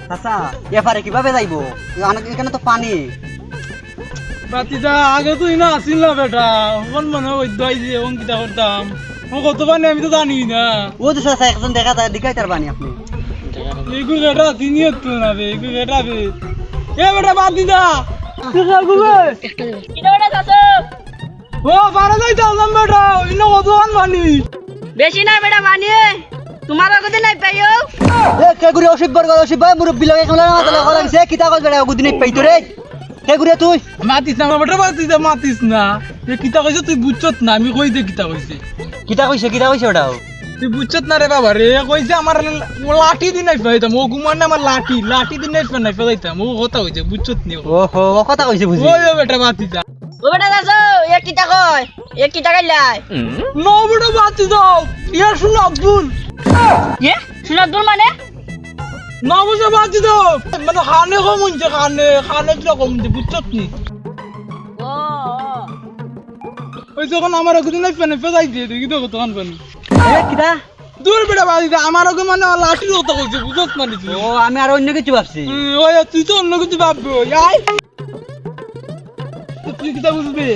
চাচা এবারে কিভাবে যাইবো? এখানে তো পানি। বাতিদা আগে তুই না আসিল না বেটা, কোন মনে হয় যে অঙ্কিতা করতাম ও কত পানি আমি তো জানি না। ও তো চাচা একজন দেখা যায় দেখাই তার পানি আপনি। এইগু বেটা চিনিয়ে তো না রে, এইগু বেটা রে। এ বেটা বাতিদা ও পারা যাইতে আসলাম বেটা, ইনো কত পানি। বেশি না বেটা পানি, তোমার আগতে নাই পাইও। এ কে গুরে অসিব মুরব্বি লাগে কেমন মাথা লাগছে কিতা কইছ বেটা গুদিন পাইতো রে। কে গুরে তুই মাতিস না বেটা, বাতিদা মাতিস না। এ কিতা কইছ তুই বুঝছত না, আমি কই দে কিতা কইছে। কিতা কইছে ওটাও তুই বুঝছত না রে বাবা রে, কইছে আমার লাঠি দিন নাই পাইতাম, ও ঘুমান না আমার লাঠি দিন নাই পাইতাম, ও কথা কইছে বুঝছত নি। ওহো ও কথা কইছে বুঝি। ওই বেটা বাতিদা ও বেটা যাও, এক কিটা কয়, এক কিটা গাইলাই। নো বেটা বাতিদা ইয়া শুন আব্দুল। এ সুনাদুল মানে না বুঝে বাতিদা মানে খানে কমুনছে, খানে কিটা কমুনছে বুঝছত নি। ও ওই যখন আমার ওখানে নাই পানি ফেলাইছে দেখি তো কতক্ষণ পানি। এ কিতা দূর বেটা বাতিদা আমার ওকে মানে লাঠির কথা কইছে বুঝছত না তুই। ও আমি আর অন্য কিছু ভাবছি। ওই তুই তো অন্য কিছু ভাববি। তুই কিতা বুঝবি?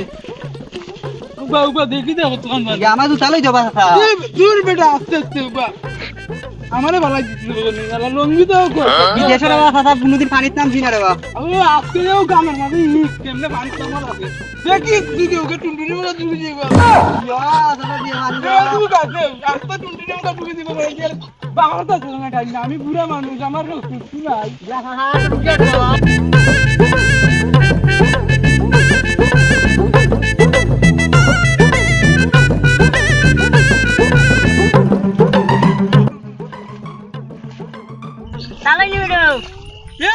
উবা দেখি দে কতক্ষণ পানি। আমার তো চালাই যাবা চাচা। দূর বেটা আস্তে আস্তে উবা আমারে ভালাই দিছিল বলে না লঙ্গি তো কর। বিদেশের বাবা চাচা কোনদিন পানির নাম চিনা রে বাবা। আমি আজকেও গামের মাঝে কেমনে পানি তোমার আছে দেখি তুই ওকে টুনটুনি মতো তুলে দিবা। ইয়া চাচা দিয়ে মানি তুই কাছে আস্তে টুনটুনি মতো তুলে দিবা বলে কি বাবার তো না টাইম না, আমি বুড়া মানুষ আমার রক্ত নাই। চালাই নি বেটা। এ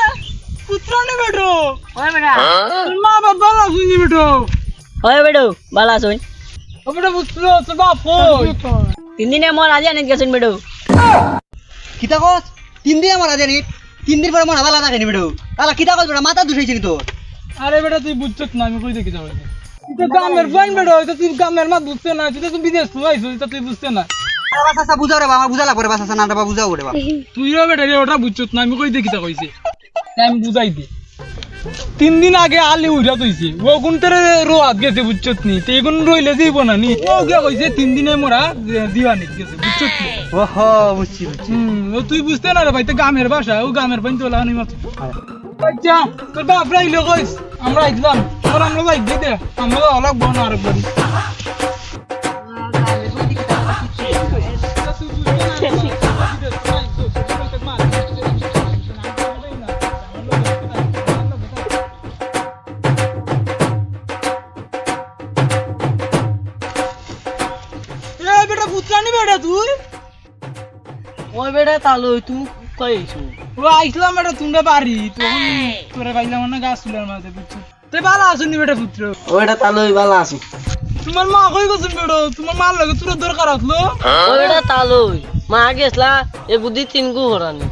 পুত্র নে বেটো, ওই বেটা মা বাবা না শুনি বেটো। ওই বেটা বালা শুন, ও বেটা পুত্র তো বাপ কই? 3 দিনে মোর আজি আনিত গেছেন বেটা। কিতা কস 3 দিন আমার আজানি 3 দিন পরে মন ভালো লাগে নি বেডো। আলা কিতা কস বেটা মাথা দুষাইছিস নি তোর। আরে বেটা তুই বুঝছত না, আমি কই দেখি যাবে। তুই তো গ্রামের বাইন বেটা, তুই গ্রামের মা বুঝতে না, তুই তো বিদেশ তুই আইছিস, তুই বুঝতে না। আরে চাচা বুঝাও রে বাবা, আমার বুঝা লাগবে রে চাচা, না রে বাবা বুঝাও রে বাবা। তুইও বেটা রে ওটা বুঝছত না, আমি কই দেখি তা কইছে। আমি বুঝাই দি 3 দিন আগে আলি উড়া তইছে, ও কোনটারে রোয়াত গেছে বুঝছত নি, তে কোন রইলে যাইব না নি। ও গিয়া কইছে 3 দিনে মোরা দিওয়ানি গেছে বুঝছত নি। ওহো বুঝছি। ও তুই বুঝতে না রে ভাই, তো গ্রামের ভাষা, ও গ্রামের বাইন তো লাগানি মাত্র। আচ্ছা তোর বাপ রাইলে কইস আমরা আইলাম, তোর আমরা যাই দে আমরা অলগ বন আর বাড়ি। বেটা পুত্রানি বেটা তুই ওই বেটা তালু তুমি কই আইছো? ও আইসলাম বেটা তোমরা বাড়ি, তখন তোরা পাইলাম না গাছ চুলার মাঝে বুঝছো। তুই ভালো আসুনি বেটা পুত্র? ওই বেটা তালু ভালো আছো? তোমার মা কই গেছেন বেটা? তোমার মার লাগে তোর দরকার আসলো। ওই বেটা তালু মা গেছলা এ বুদ্ধি 3 গু হরানি।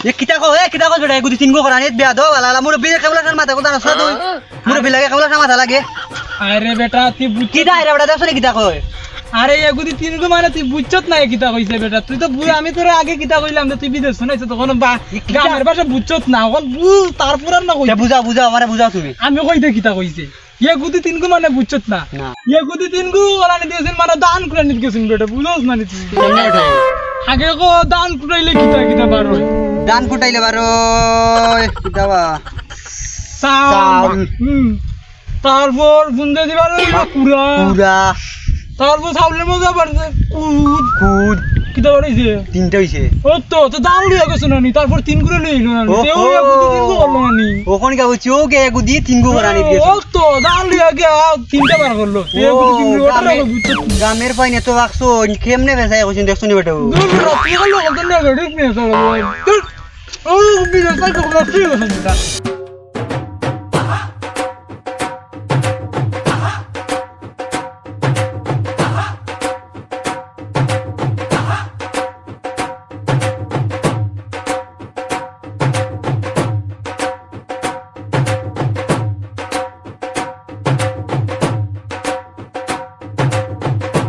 এ কিতা কস বেটা এগুদি 3 গো করানি বিয়া দাও আলা মুরব্বি কেবলা মাথা কথা না তুই। মুরব্বি লাগে কেবলা মাথা লাগে। আরে বেটা তুই বুঝ কিতা রে বেটা দেখছ রে কিতা কয়? আরে এগুদি 3 গু মানে তুই বুঝছত না কিতা কইছে বেটা। তুই তো বুঝ, আমি তোর আগে কিতা কইলাম যে তুই বিদেশ শুনাইছ, তখন গ্রামের ভাষা বুঝছত না, এখন বুঝ তারপর আর না কই। বুঝাও আমারে বুঝাও তুমি। আমি কই দে কিতা কইছে। এগুদি 3 গু মানে বুঝছত না, না এগুদি 3 গু ওলানি দিয়েছেন মানে দান করে নিতে গেছেন বেটা, বুঝছ না তুই। আগে কো দান কুটাইলে কিতা বার হয়। দান ফুটাইলে বারো কিতাবা চাউল। তারপর বুন্দে দিবার কুড়া, তারপর চাউলের মধ্যে বাড়ছে কুদ কুদ কিতা বাড়াইছে 3টা হইছে। ও তো দাম লিয়ে গেছে নানি, তারপর 3 করে লই গেল নানি, তেও এগুদি 3 গু করলো নানি। ওখানে কা বলছি ও কে এগুদি 3 গো করানি দিয়েছে। ও তো দাম লিয়ে গিয়া 3টা বার করলো, এগুদি 3 গু ওটা বুঝছ। গ্রামের পাইনে তো বাক্স কেমনে বেচাই কইছেন দেখছ নি বেটা? দূর তুই হলো কত না ঠিক নেই সব। ও বিদেশ থেকে বলছিস না।